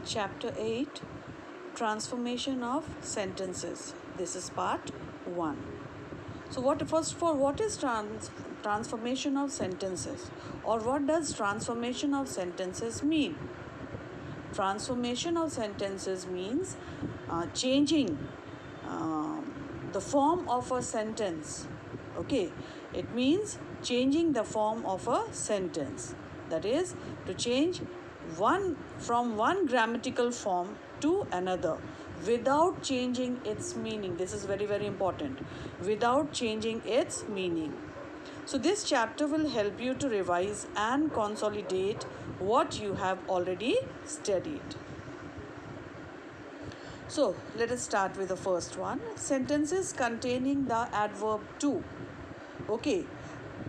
Chapter 8, Transformation of Sentences. This is part 1. So what is transformation of sentences, or what does transformation of sentences mean? Transformation of sentences means changing the form of a sentence. Okay, it means changing the form of a sentence. That is, to change from one grammatical form to another without changing its meaning. This is very, very important. Without changing its meaning. So this chapter will help you to revise and consolidate what you have already studied. So let us start with the first one. Sentences containing the adverb to. Okay.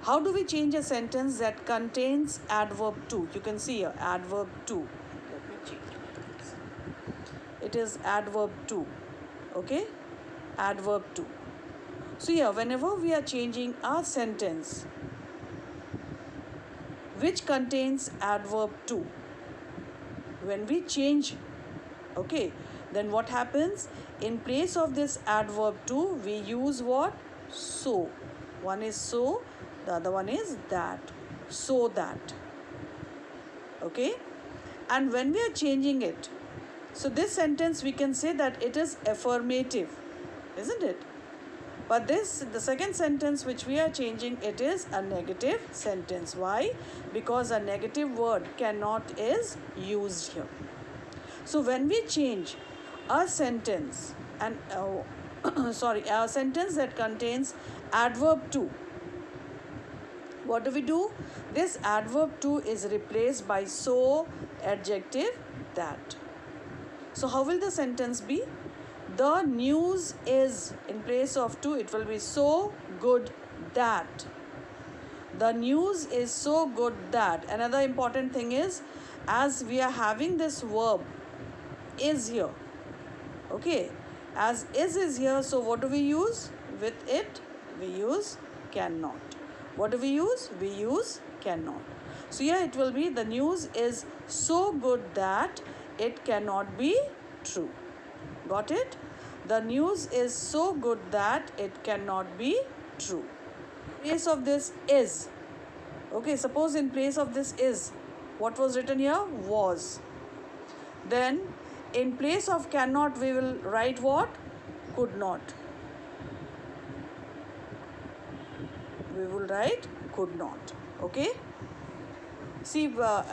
How do we change a sentence that contains adverb to? You can see here, adverb to. Let me change this. It is adverb to. Okay? Adverb to. So here, whenever we are changing a sentence which contains adverb to, when we change, okay, then what happens? In place of this adverb to, we use what? So. One is so, the other one is that. So that. Okay? And when we are changing it, so this sentence we can say that it is affirmative, isn't it? But the second sentence which we are changing, it is a negative sentence. Why? Because a negative word cannot is used here. So when we change a sentence and a sentence that contains adverb to, what do we do? This adverb to is replaced by so, adjective, that. So how will the sentence be? The news is, in place of to, it will be so good that. The news is so good that. Another important thing is, as we are having this verb is here, okay, as is here, so what do we use with it? We use cannot. What do we use? We use cannot. So here it will be, the news is so good that it cannot be true. Got it? The news is so good that it cannot be true. In place of this is, okay, suppose in place of this is, what was written here? Was. Then in place of cannot, we will write what? Could not. We will write could not. Okay? See, the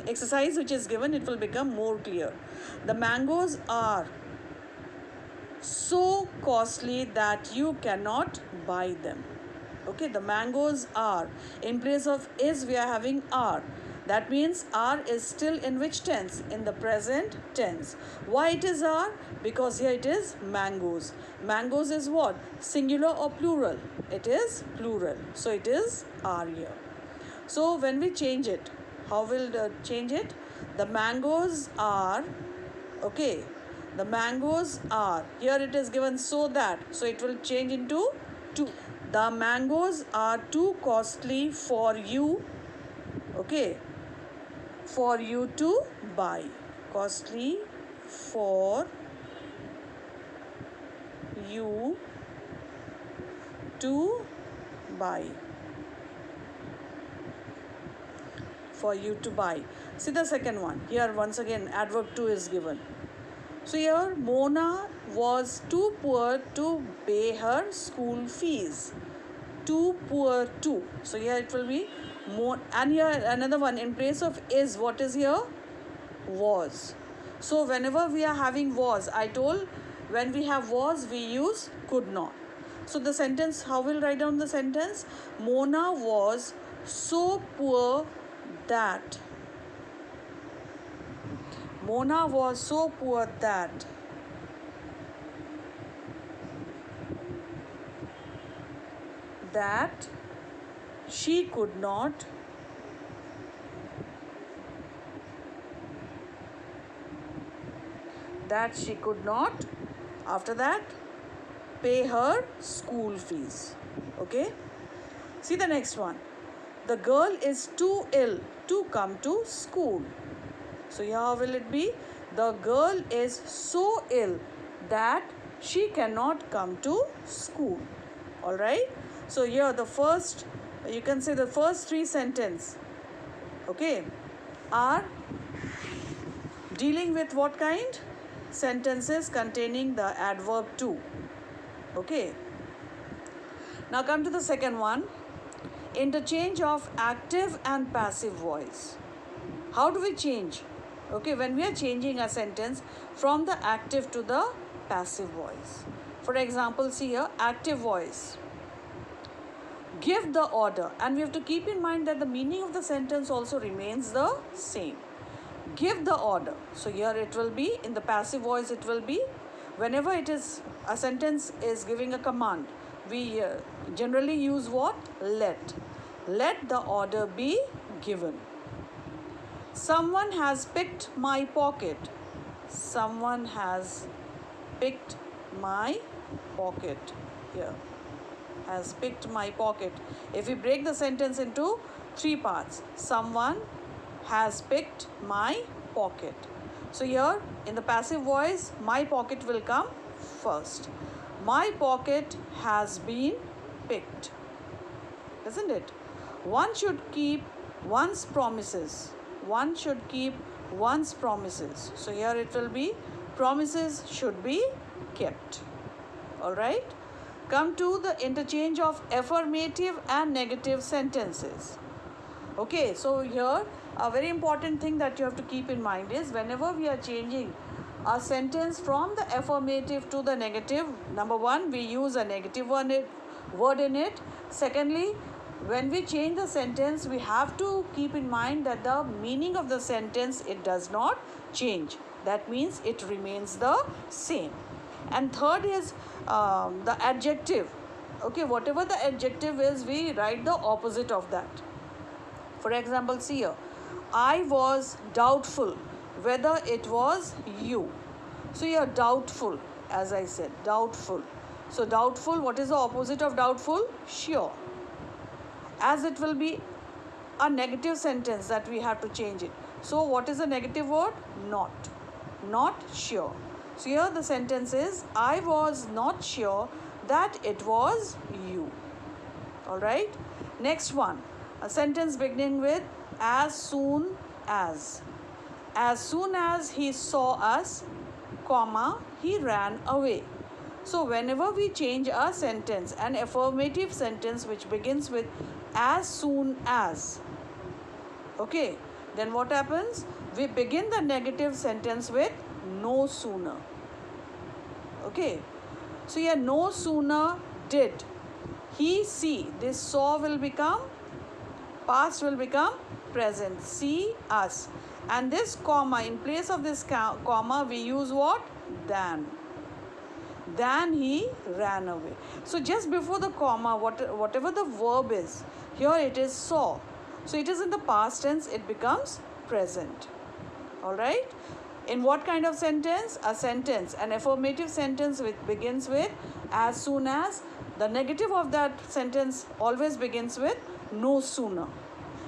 exercise which is given, it will become more clear. The mangoes are so costly that you cannot buy them. Okay, the mangoes are. In place of is, we are having are. That means are is still in which tense? In the present tense. Why it is are? Because here it is mangoes. Mangoes is what? Singular or plural? It is plural. So it is are here. So when we change it, how will change it? The mangoes are, okay, the mangoes are. Here it is given so that. So it will change into to. The mangoes are too costly for you, okay, for you to buy. Costly for you to buy. For you to buy. See the second one. Here once again adverb to is given. So here Mona was too poor to pay her school fees. Too poor to. So here it will be more, and here another one in place of is, what is here? Was. So whenever we are having was, I told when we have was, we use could not. So the sentence, how will write down the sentence? Mona was so poor that. Mona was so poor that. That she could not after that pay her school fees. Okay, see the next one. The girl is too ill to come to school. So here how will it be? The girl is so ill that she cannot come to school. All right. So here the first, you can say the first three sentences, okay, are dealing with what kind? Sentences containing the adverb to. Okay. Now come to the second one. Interchange of active and passive voice. How do we change? Okay, when we are changing a sentence from the active to the passive voice. For example, see here, active voice. Give the order, and we have to keep in mind that the meaning of the sentence also remains the same. Give the order. So here it will be, in the passive voice it will be, whenever it is, a sentence is giving a command, we generally use what? Let. Let the order be given. Someone has picked my pocket. Someone has picked my pocket. Here. Has picked my pocket. If we break the sentence into three parts, someone has picked my pocket. So here in the passive voice, my pocket will come first. My pocket has been picked. Isn't it? One should keep one's promises. One should keep one's promises. So here it will be, promises should be kept. All right. Come to the interchange of affirmative and negative sentences. Okay, so here a very important thing that you have to keep in mind is, whenever we are changing a sentence from the affirmative to the negative, number one, we use a negative word in it. Secondly, when we change the sentence, we have to keep in mind that the meaning of the sentence, it does not change. That means it remains the same. And third is the adjective. Okay, whatever the adjective is, we write the opposite of that. For example, see here, I was doubtful whether it was you. So you are doubtful, as I said, doubtful. So doubtful, what is the opposite of doubtful? Sure. As it will be a negative sentence that we have to change it. So what is the negative word? Not. Not sure. So here the sentence is, I was not sure that it was you. All right. Next one, a sentence beginning with as soon as. As soon as he saw us, comma, he ran away. So whenever we change a sentence, an affirmative sentence which begins with as soon as, okay, then what happens? We begin the negative sentence with no sooner. Okay, so here no sooner did he see. This saw will become, past will become present. See us. And this comma, in place of this comma, we use what? Than. Than he ran away. So just before the comma, whatever the verb is, here it is saw. So it is in the past tense, it becomes present. All right. In what kind of sentence? A sentence, an affirmative sentence which begins with as soon as. The negative of that sentence always begins with no sooner.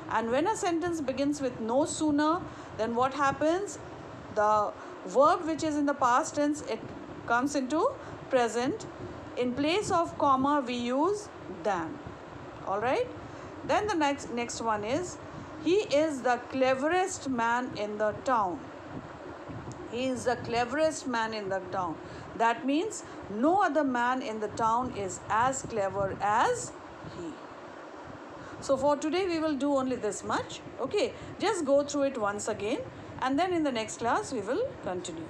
And when a sentence begins with no sooner, then what happens? The verb which is in the past tense, it comes into present. In place of comma, we use than. All right. Then the next one is, he is the cleverest man in the town. He is the cleverest man in the town. That means no other man in the town is as clever as he. So for today we will do only this much. Okay, just go through it once again, and then in the next class we will continue.